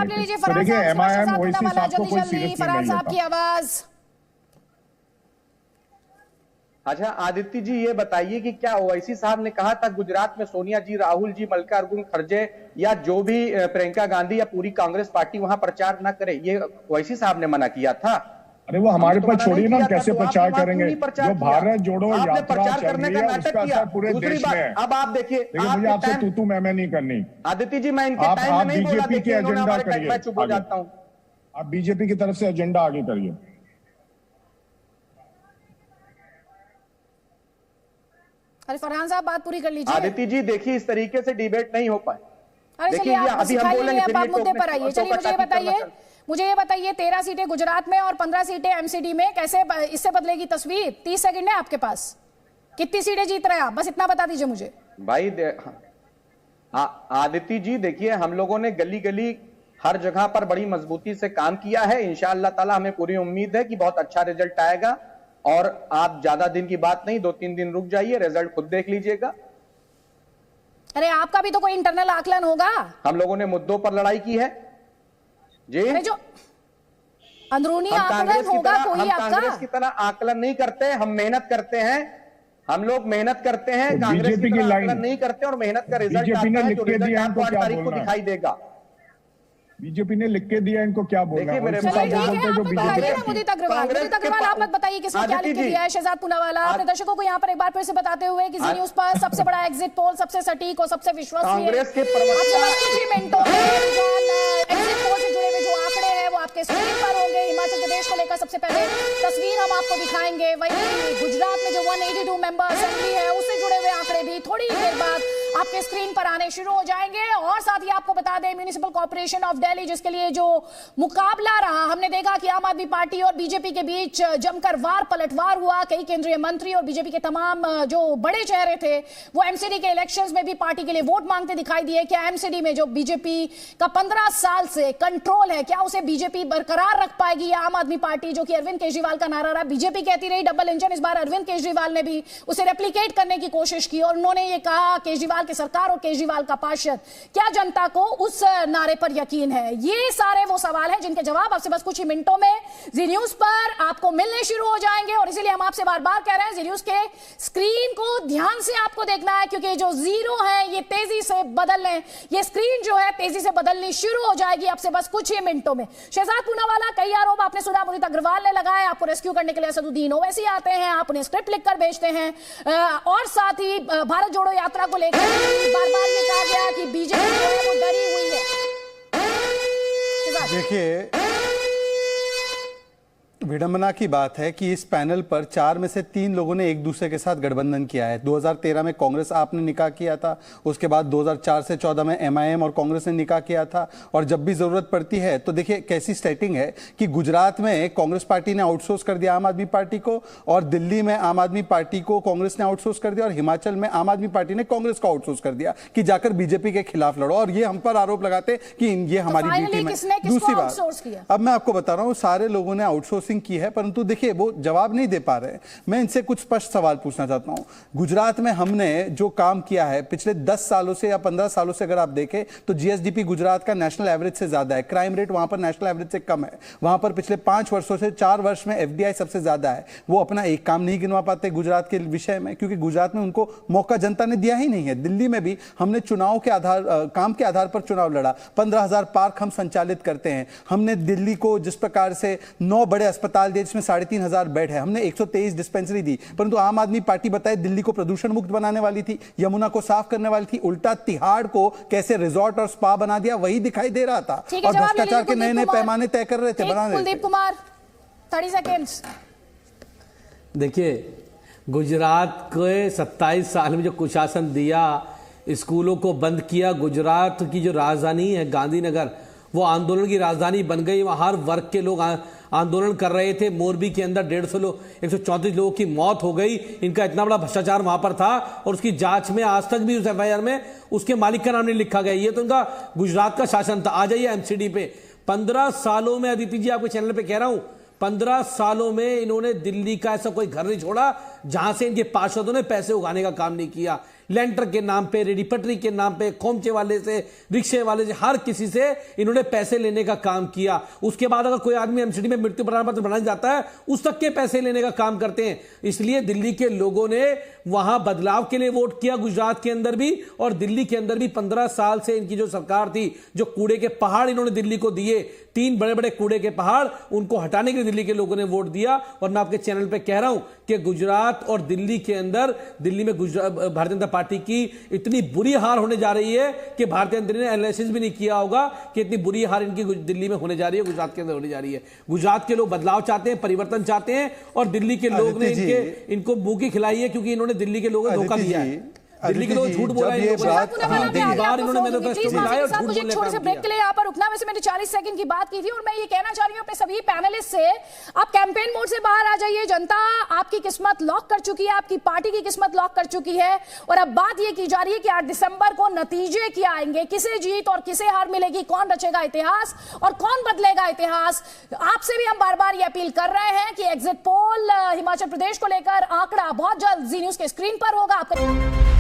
जवाब ले लीजिए फरहान देखिए साहब, MIM ओवैसी जल्दी साहब को कोई जल्दी सीरियसली फरहान नहीं साहब की लेता। आवाज। अच्छा आदित्य जी ये बताइए कि क्या ओवैसी साहब ने कहा था गुजरात में सोनिया जी, राहुल जी, मल्लिकार्जुन खड़गे या जो भी प्रियंका गांधी या पूरी कांग्रेस पार्टी वहां प्रचार न करे, ये ओवैसी साहब ने मना किया था? अरे वो हमारे पर छोड़िए ना, कैसे प्रचार करेंगे? जो भारत जोड़ो यात्रा प्रचार चल करने रही का है नाटक उसका किया। असर पूरे देश में है। अब आप देखिए, मुझे आपसे तू मैं नहीं करनी। आदित्य जी मैं इनके टाइम में नहीं बोला, बीजेपी के एजेंडा करिए, मैं चुप हो जाता हूं। आप बीजेपी की तरफ से एजेंडा आगे करिए। अरे फरहान साहब बात पूरी कर लीजिए। आदित्य जी देखिए इस तरीके से डिबेट नहीं हो पाए। अरे चलिए आप अभी हम बोलेंगे, आप मुद्दे पर आइए। चलिए मुझे ये बताइए 13 सीटें गुजरात में और 15 सीटें एमसीडी में, कैसे इससे बदलेगी तस्वीर? 30 सेकंड है आपके पास, कितनी सीटें जीत रहे हैं आप, बस इतना बता दीजिए मुझे भाई। आदित्य जी देखिए, हम लोगों ने गली गली हर जगह पर बड़ी मजबूती से काम किया है। इंशाअल्लाह ताला हमें पूरी उम्मीद है कि बहुत अच्छा रिजल्ट आएगा। और आप ज्यादा दिन की बात नहीं, 2-3 दिन रुक जाइए, रिजल्ट खुद देख लीजिएगा। अरे आपका भी तो कोई इंटरनल आकलन होगा। हम लोगों ने मुद्दों पर लड़ाई की है जी। अरे जो अंदरूनी आकलन होगा कोई आपका। कांग्रेस की तरह आकलन नहीं करते, हम मेहनत करते हैं। हम लोग मेहनत करते हैं, कांग्रेस की तरह आकलन नहीं करते। और मेहनत का रिजल्ट आता है, जो रिजल्ट आपको 8 तारीख को दिखाई देगा। बीजेपी ने लिख के दिया, इनको क्या बोलना है? मुदित अग्रवाल आप मत बताइए किसने क्या लिख के दिया है। शहजाद पूनावाला, अपने दर्शकों को यहाँ पर एक बार फिर से बताते हुए कि जी न्यूज पर सबसे बड़ा एग्जिट पोल, सबसे सटीक और सबसे विश्वसनीय कांग्रेस के मिनटों में एग्जिट पोल से जुड़े हुए जो आंकड़े हैं वो आपके स्क्रीन पर होंगे। हिमाचल प्रदेश को लेकर सबसे पहले तस्वीर हम आपको दिखाएंगे। वहीं गुजरात में जो 182 मेंबर असेंबली है उससे जुड़े हुए आंकड़े भी थोड़ी देर बाद आपके स्क्रीन पर आने शुरू हो जाएंगे। और साथ ही आपको बता दें म्युनिसिपल कॉर्पोरेशन ऑफ दिल्ली, जिसके लिए जो मुकाबला रहा, हमने देखा कि आम आदमी पार्टी और बीजेपी के बीच जमकर वार पलटवार हुआ। कई केंद्रीय मंत्री और बीजेपी के तमाम जो बड़े चेहरे थे वो एमसीडी के इलेक्शंस में भी पार्टी के लिए वोट मांगते दिखाई दिए। क्या एमसीडी में जो बीजेपी का 15 साल से कंट्रोल है, क्या उसे बीजेपी बरकरार रख पाएगी या आम आदमी पार्टी, जो कि अरविंद केजरीवाल का नारा रहा, बीजेपी कहती रही डबल इंजन, इस बार अरविंद केजरीवाल ने भी उसे रेप्लिकेट करने की कोशिश की और उन्होंने ये कहा केजरीवाल की सरकार और केजरीवाल का पार्षद, क्या जनता को उस नारे पर यकीन है? ये सारे वो सवाल हैं जिनके जवाब आपसे बस कुछ ही मिनटों में जी न्यूज पर आपको मिलने शुरू हो जाएंगे। और इसीलिए हम आपसे बार बार कह रहे हैं जी न्यूज के स्क्रीन को ध्यान से आपको देखना है, क्योंकि जो जीरो है ये तेजी से बदल रहे हैं, ये स्क्रीन जो है तेजी से बदलनी शुरू हो जाएगी आपसे बस कुछ ही मिनटों में। शहजाद पूनावाला, कई आरोप आपने सुना मुदित अग्रवाल ने लगाए, आपको रेस्क्यू करने के लिए असदुद्दीन ओवैसी आते हैं, आप उन्हें स्क्रिप्ट लिखकर भेजते हैं। और साथ ही भारत जोड़ो यात्रा को लेकर बार बार ये कहा गया कि बीजेपी जो है वो डरी हुई है। देखिए विडंबना की बात है कि इस पैनल पर 4 में से 3 लोगों ने एक दूसरे के साथ गठबंधन किया है। 2013 में कांग्रेस आपने निकाह किया था, उसके बाद 2004 से 14 में MIM और कांग्रेस ने निकाह किया था। और जब भी जरूरत पड़ती है तो देखिए कैसी सेटिंग है कि गुजरात में कांग्रेस पार्टी ने आउटसोर्स कर दिया आम आदमी पार्टी को, और दिल्ली में आम आदमी पार्टी को कांग्रेस ने आउटसोर्स कर दिया, और हिमाचल में आम आदमी पार्टी ने कांग्रेस को आउटसोर्स कर दिया कि जाकर बीजेपी के खिलाफ लड़ो। और ये हम पर आरोप लगाते कि ये हमारी बी टीम है। दूसरी बात, अब मैं आपको बता रहा हूँ, सारे लोगों ने आउटसोर्सिंग की है, परंतु देखिए वो जवाब नहीं दे पा रहे। मैं इनसे कुछ स्पष्ट सवाल पूछना चाहता हूं। गुजरात में हमने जो काम किया है पिछले 10 सालों से या 15 सालों से अगर आप देखें तो जीएसडीपी गुजरात का नेशनल एवरेज से ज्यादा है, क्राइम रेट वहां पर नेशनल एवरेज से कम है। वहां पर पिछले 5 वर्षों से 4 वर्ष में एफडीआई सबसे ज्यादा है। वो अपना एक काम नहीं गिनवा पाते गुजरात के विषय में, क्योंकि गुजरात में उनको मौका जनता ने दिया ही नहीं है। दिल्ली में भी हमने चुनाव के आधार काम के आधार पर चुनाव लड़ा। 15,000 पार्क हम संचालित करते हैं। हमने दिल्ली को जिस प्रकार से 9 बड़े अस्पताल दिए जिसमें 3,500 बेड है, हमने 123 डिस्पेंसरी दी। परंतु आम आदमी पार्टी बताए दिल्ली को प्रदूषण मुक्त बनाने वाली थी, यमुना को साफ करने वाली थी, उल्टा तिहाड़ को कैसे रिजॉर्ट और स्पा बना दिया वही दिखाई दे रहा था। और भ्रष्टाचार के नए नए पैमाने तय कर रहे थे, बना रहे थे। कुलदीप कुमार 30 सेकंड्स। देखिए गुजरात के 27 साल में जो कुशासन दिया, स्कूलों को बंद किया, गुजरात की जो राजधानी है गांधीनगर वो आंदोलन की राजधानी बन गई। वहां हर वर्ग के लोग आंदोलन कर रहे थे। मोरबी के अंदर 150 लोग 134 लोगों की मौत हो गई। इनका इतना बड़ा भ्रष्टाचार वहां पर था और उसकी जांच में आज तक भी उस एफआईआर में उसके मालिक का नाम नहीं लिखा गया। ये तो उनका गुजरात का शासन था। आ जाइए एमसीडी पे। 15 सालों में, अदिति जी आपके चैनल पे कह रहा हूं, 15 सालों में इन्होंने दिल्ली का ऐसा कोई घर नहीं छोड़ा जहां से इनके पार्षदों ने पैसे उगाने का काम नहीं किया। लेंटर के नाम पे, रेडी पटरी के नाम पे, खोमचे वाले से, रिक्शे वाले से, हर किसी से इन्होंने पैसे लेने का काम किया। उसके बाद अगर कोई आदमी एमसीडी में मृत्यु प्रमाण पत्र बनाया जाता है, उस तक के पैसे लेने का काम करते हैं। इसलिए दिल्ली के लोगों ने वहां बदलाव के लिए वोट किया, गुजरात के अंदर भी और दिल्ली के अंदर भी। 15 साल से इनकी जो सरकार थी, जो कूड़े के पहाड़ इन्होंने दिल्ली को दिए, 3 बड़े बड़े कूड़े के पहाड़, उनको हटाने के लिए दिल्ली के लोगों ने वोट दिया। और मैं आपके चैनल पे कह रहा हूं कि गुजरात और दिल्ली के अंदर, दिल्ली में भारतीय जनता पार्टी की इतनी बुरी हार होने जा रही है कि भारतीय जनता ने एनालिसिस भी नहीं किया होगा कि इतनी बुरी हार इनकी दिल्ली में होने जा रही है, गुजरात के अंदर होने जा रही है। गुजरात के लोग बदलाव चाहते हैं, परिवर्तन चाहते हैं, और दिल्ली के लोग ने इनको मुंह की खिलाई है, क्योंकि इन्होंने दिल्ली के लोगों को धोखा दिया है। दिल्ली के लोग झूठ बोला है, छोटे से ब्रेक के लिए यहाँ पर रुकना। वैसे मैंने 40 सेकंड की बात की थी और मैं ये कहना चाह रही हूँ अपने सभी पैनलिस्ट से, आप कैंपेन मोड से बाहर आ जाइए। जनता आपकी किस्मत लॉक कर चुकी है, आपकी पार्टी की किस्मत लॉक कर चुकी है, और अब बात ये की जा रही है कि 8 दिसंबर को नतीजे क्या आएंगे, किसे जीत और किसे हार मिलेगी, कौन रचेगा इतिहास और कौन बदलेगा इतिहास। आपसे भी हम बार बार ये अपील कर रहे हैं कि एग्जिट पोल हिमाचल प्रदेश को लेकर आंकड़ा बहुत जल्द जी न्यूज के स्क्रीन पर होगा। आपका